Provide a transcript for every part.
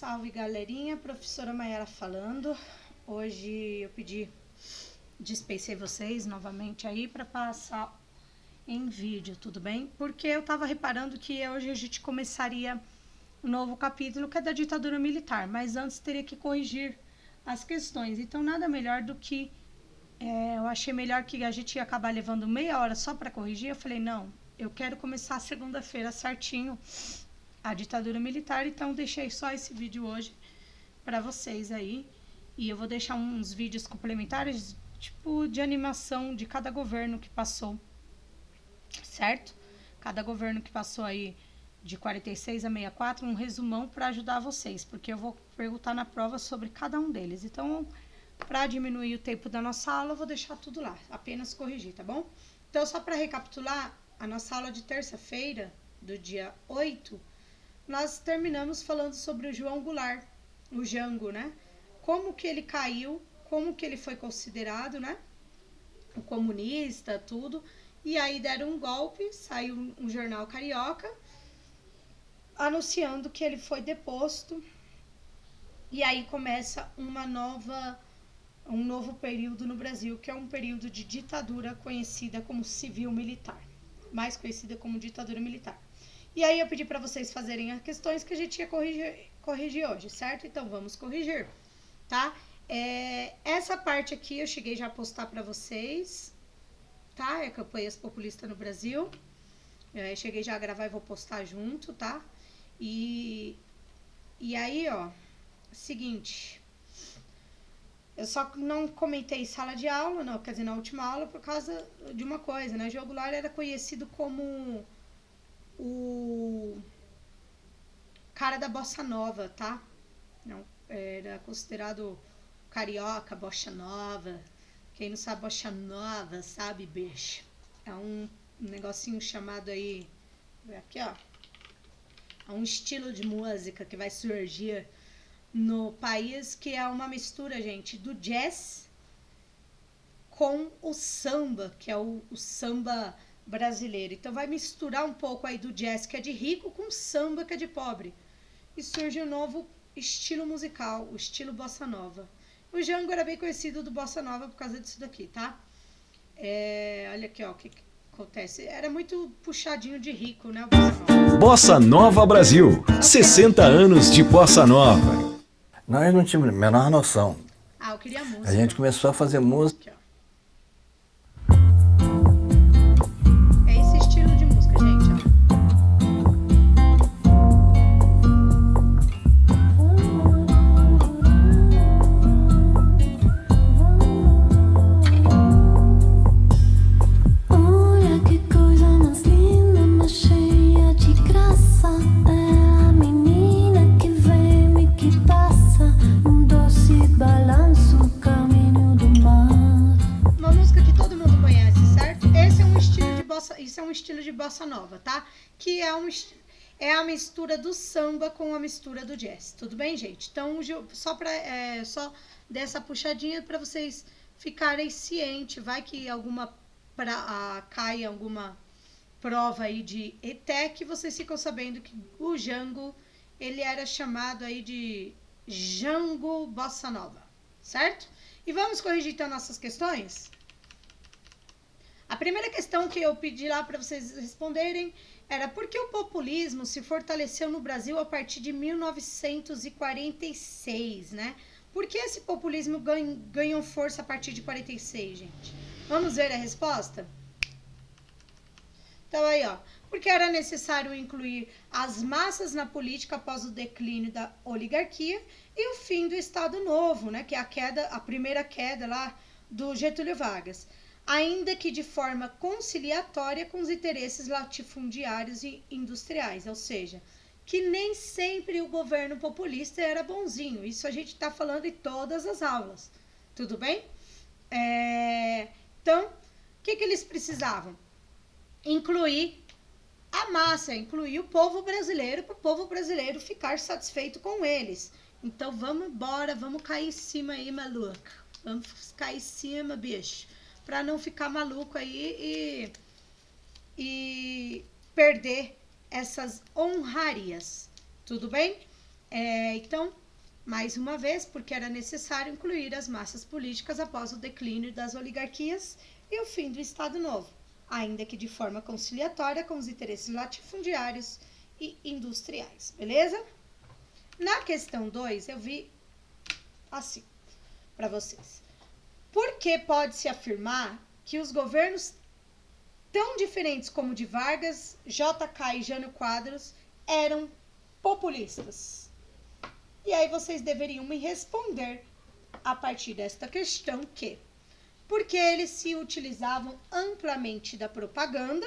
Salve galerinha, professora Mayara falando. Hoje eu dispensei vocês novamente aí para passar em vídeo, tudo bem? Porque eu tava reparando que hoje a gente começaria um novo capítulo que é da ditadura militar, mas antes teria que corrigir as questões. Então nada melhor do que eu achei melhor que a gente ia acabar levando meia hora só para corrigir. Eu falei, não, eu quero começar segunda-feira certinho a ditadura militar, então deixei só esse vídeo hoje para vocês aí, e eu vou deixar uns vídeos complementares, tipo de animação de cada governo que passou, certo? Cada governo que passou aí de 46 a 64, um resumão para ajudar vocês, porque eu vou perguntar na prova sobre cada um deles. Então, para diminuir o tempo da nossa aula, eu vou deixar tudo lá, apenas corrigir, tá bom? Então, só para recapitular, a nossa aula de terça-feira, do dia 8, nós terminamos falando sobre o João Goulart, o Jango, né? Como que ele caiu, como que ele foi considerado, né? O comunista, tudo. E aí deram um golpe, saiu um jornal carioca anunciando que ele foi deposto. E aí começa um novo período no Brasil, que é um período de ditadura conhecida como civil-militar, mais conhecida como ditadura militar. E aí eu pedi para vocês fazerem as questões que a gente ia corrigir hoje, certo? Então vamos corrigir, tá? Essa parte aqui eu cheguei já a postar para vocês, tá? É campanhas populistas no Brasil. Cheguei já a gravar e vou postar junto, tá? E aí, ó, seguinte, eu só não comentei sala de aula, não, quer dizer, na última aula, por causa de uma coisa, né? João Goulart era conhecido como o cara da bossa nova, tá? Não, era considerado carioca, bossa nova. Quem não sabe bossa nova, sabe, bicho? É um negocinho chamado aí, aqui ó, é um estilo de música que vai surgir no país, que é uma mistura, gente, do jazz com o samba, que é o samba brasileiro. Então vai misturar um pouco aí do jazz, que é de rico, com samba, que é de pobre. E surge um novo estilo musical, o estilo bossa nova. O Jango era bem conhecido do bossa nova por causa disso daqui, tá? Olha aqui, ó, o que acontece. Era muito puxadinho de rico, né, o bossa nova. Bossa Nova Brasil, 60 anos de bossa nova. Nós não tínhamos a menor noção. Eu queria música. A gente começou a fazer música. Aqui, ó. É esse estilo de música, gente, ó. Olha que coisa mais linda, mais cheia de graça. É a menina que vem e que passa num doce balanço, caminho do mar. Uma música que todo mundo conhece, certo? Esse é um estilo de bossa, isso é um estilo de bossa nova, tá? Que é a mistura do samba com a mistura do jazz. Tudo bem, gente? Então, só dessa puxadinha para vocês ficarem cientes. Vai que caia alguma prova aí de ETEC, vocês ficam sabendo que o Jango, ele era chamado aí de Jango Bossa Nova, certo? E vamos corrigir então nossas questões? A primeira questão que eu pedi lá para vocês responderem era: por que o populismo se fortaleceu no Brasil a partir de 1946, né? Por que esse populismo ganhou força a partir de 46, gente? Vamos ver a resposta? Então aí, ó, porque era necessário incluir as massas na política após o declínio da oligarquia e o fim do Estado Novo, né? Que é a primeira queda lá do Getúlio Vargas, ainda que de forma conciliatória com os interesses latifundiários e industriais, ou seja, que nem sempre o governo populista era bonzinho. Isso a gente está falando em todas as aulas, tudo bem? Então, o que eles precisavam? Incluir a massa, incluir o povo brasileiro, para o povo brasileiro ficar satisfeito com eles. Então, vamos embora, vamos cair em cima aí, maluca. Vamos cair em cima, bicho. Para não ficar maluco aí e perder essas honrarias. Tudo bem? Então, mais uma vez, porque era necessário incluir as massas políticas após o declínio das oligarquias e o fim do Estado Novo, ainda que de forma conciliatória com os interesses latifundiários e industriais, beleza? Na questão 2, eu vi assim, para vocês. Por que pode-se afirmar que os governos tão diferentes como o de Vargas, JK e Jânio Quadros eram populistas? E aí vocês deveriam me responder a partir desta questão que porque eles se utilizavam amplamente da propaganda,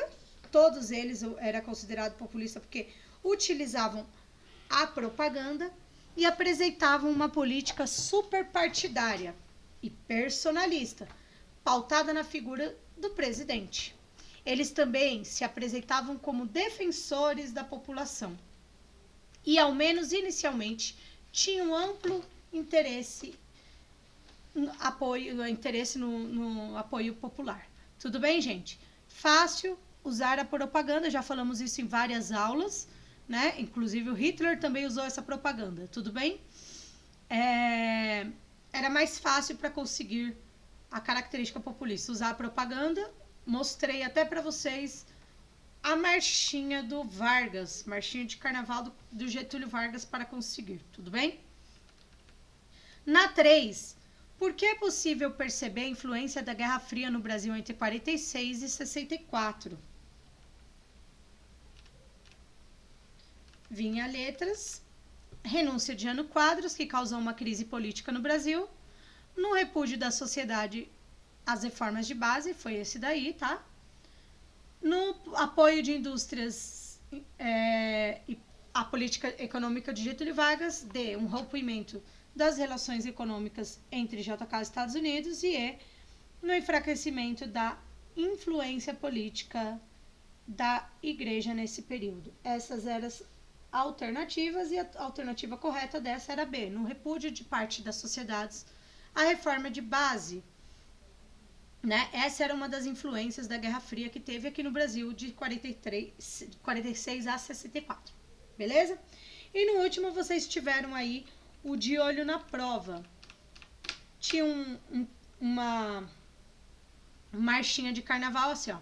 todos eles eram considerados populistas porque utilizavam a propaganda e apresentavam uma política superpartidária e personalista, pautada na figura do presidente. Eles também se apresentavam como defensores da população e, ao menos inicialmente, tinham amplo interesse no apoio popular. Tudo bem, gente? Fácil usar a propaganda, já falamos isso em várias aulas, né? Inclusive o Hitler também usou essa propaganda, tudo bem? Era mais fácil para conseguir a característica populista, usar a propaganda. Mostrei até para vocês a marchinha do Vargas, marchinha de carnaval do Getúlio Vargas para conseguir, tudo bem? Na 3, por que é possível perceber a influência da Guerra Fria no Brasil entre 46 e 64? Vinha letras, renúncia de Jânio Quadros, que causou uma crise política no Brasil, no repúdio da sociedade às reformas de base, foi esse daí, tá? No apoio de indústrias e a política econômica de Getúlio Vargas, D, um rompimento das relações econômicas entre JK e Estados Unidos, e no enfraquecimento da influência política da igreja nesse período. Essas eram as alternativas e a alternativa correta dessa era B, no repúdio de parte das sociedades à reforma de base. Né? Essa era uma das influências da Guerra Fria que teve aqui no Brasil de 46 a 64, beleza? E no último vocês tiveram aí o de olho na prova. Tinha uma marchinha de carnaval assim, ó.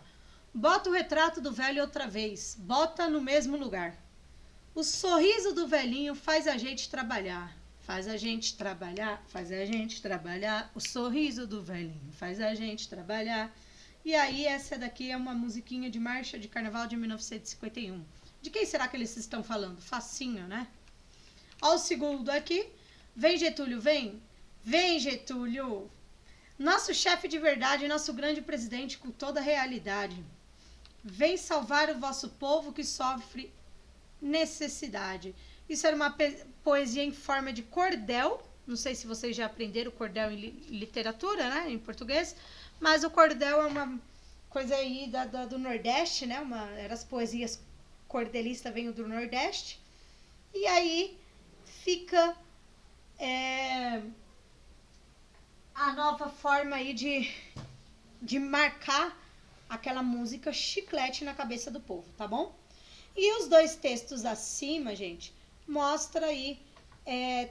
Bota o retrato do velho outra vez, bota no mesmo lugar. O sorriso do velhinho faz a gente trabalhar. Faz a gente trabalhar, faz a gente trabalhar. O sorriso do velhinho faz a gente trabalhar. E aí, essa daqui é uma musiquinha de marcha de carnaval de 1951. De quem será que eles estão falando? Facinho, né? Ó o segundo aqui. Vem, Getúlio, vem. Vem, Getúlio. Nosso chefe de verdade, nosso grande presidente com toda a realidade. Vem salvar o vosso povo que sofre necessidade. Isso era uma poesia em forma de cordel. Não sei se vocês já aprenderam cordel em literatura, né? Em português. Mas o cordel é uma coisa aí do Nordeste, né? As poesias cordelistas vêm do Nordeste. E aí fica a nova forma aí de marcar aquela música chiclete na cabeça do povo, tá bom? E os dois textos acima, gente, mostra aí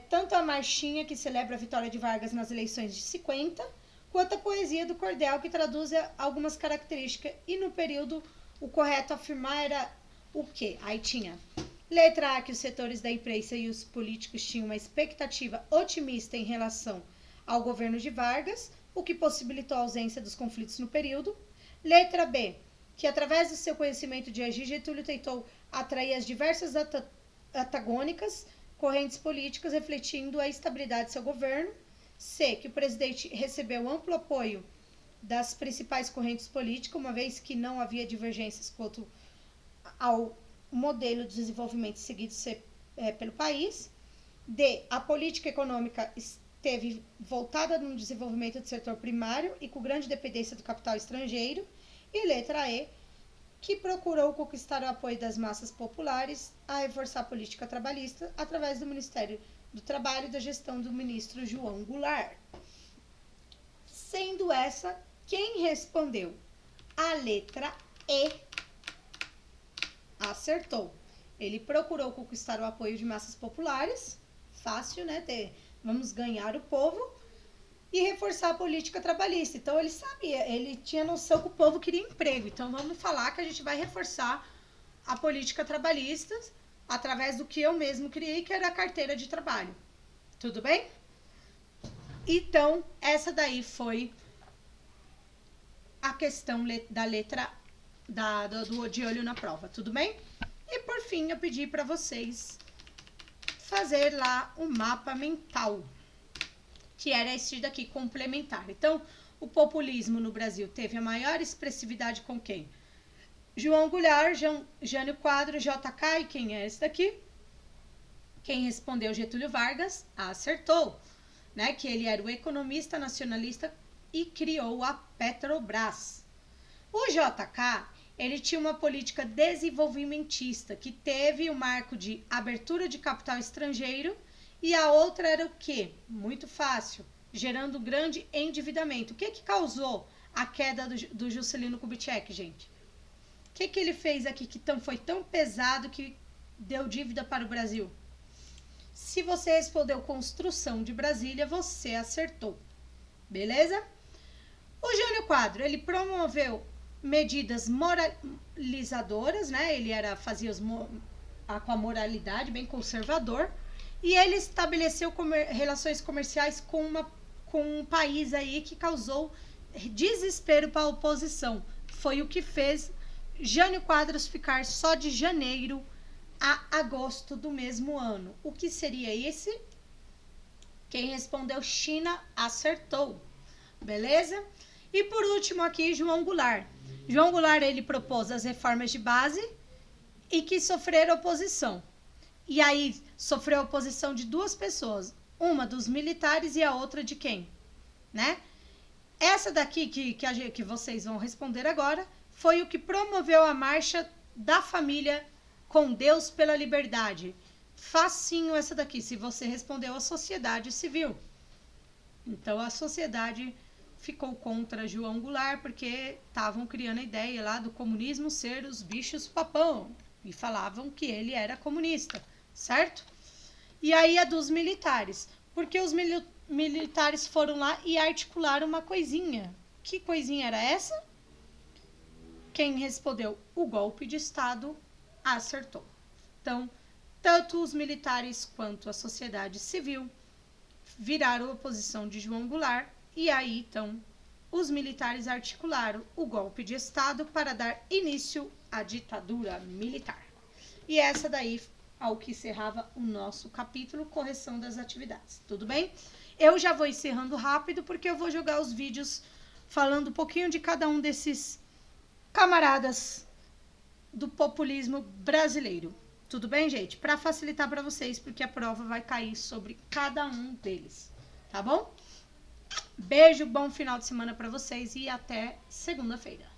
tanto a marchinha que celebra a vitória de Vargas nas eleições de 50, quanto a poesia do cordel que traduz algumas características. E no período, o correto afirmar era o quê? Aí tinha letra A, que os setores da imprensa e os políticos tinham uma expectativa otimista em relação ao governo de Vargas, o que possibilitou a ausência dos conflitos no período. Letra B, que através do seu conhecimento de agir, Getúlio tentou atrair as diversas antagônicas correntes políticas, refletindo a estabilidade de seu governo. C, que o presidente recebeu amplo apoio das principais correntes políticas, uma vez que não havia divergências quanto ao modelo de desenvolvimento seguido pelo país. D, a política econômica esteve voltada no desenvolvimento do setor primário e com grande dependência do capital estrangeiro. E letra E, que procurou conquistar o apoio das massas populares a reforçar a política trabalhista através do Ministério do Trabalho e da gestão do ministro João Goulart. Sendo essa, quem respondeu a letra E acertou. Ele procurou conquistar o apoio de massas populares, fácil, né? Vamos ganhar o povo, e reforçar a política trabalhista. Então ele sabia, ele tinha noção que o povo queria emprego. Então vamos falar que a gente vai reforçar a política trabalhista através do que eu mesmo criei, que era a carteira de trabalho. Tudo bem? Então, essa daí foi a questão da letra do de olho na prova, tudo bem? E por fim, eu pedi para vocês fazer lá o mapa mental, que era esse daqui, complementar. Então, o populismo no Brasil teve a maior expressividade com quem? João Goulart, Jânio Quadros, JK, e quem é esse daqui? Quem respondeu Getúlio Vargas, acertou, né? Que ele era o economista nacionalista e criou a Petrobras. O JK, ele tinha uma política desenvolvimentista, que teve o marco de abertura de capital estrangeiro, e a outra era o quê? Muito fácil, gerando grande endividamento. O que causou a queda do Juscelino Kubitschek, gente? O que ele fez aqui que foi tão pesado que deu dívida para o Brasil? Se você respondeu construção de Brasília, você acertou. Beleza? O Jânio Quadros, ele promoveu medidas moralizadoras, né? Ele fazia com a moralidade, bem conservador. E ele estabeleceu relações comerciais com um país aí que causou desespero para a oposição. Foi o que fez Jânio Quadros ficar só de janeiro a agosto do mesmo ano. O que seria esse? Quem respondeu China acertou. Beleza? E por último aqui, João Goulart. João Goulart, ele propôs as reformas de base e que sofreram oposição. E aí, sofreu oposição de duas pessoas. Uma dos militares e a outra de quem? Né? Essa daqui, que vocês vão responder agora, foi o que promoveu a marcha da família com Deus pela liberdade. Facinho essa daqui, se você respondeu a sociedade civil. Então, a sociedade ficou contra João Goulart, porque estavam criando a ideia lá do comunismo ser os bichos papão. E falavam que ele era comunista, certo? E aí a dos militares. Porque os militares foram lá e articularam uma coisinha. Que coisinha era essa? Quem respondeu o golpe de Estado acertou. Então, tanto os militares quanto a sociedade civil viraram oposição de João Goulart. E aí, então, os militares articularam o golpe de Estado para dar início à ditadura militar. E essa daí, ao que encerrava o nosso capítulo, correção das atividades. Tudo bem? Eu já vou encerrando rápido, porque eu vou jogar os vídeos falando um pouquinho de cada um desses camaradas do populismo brasileiro. Tudo bem, gente? Para facilitar para vocês, porque a prova vai cair sobre cada um deles. Tá bom? Beijo, bom final de semana para vocês e até segunda-feira.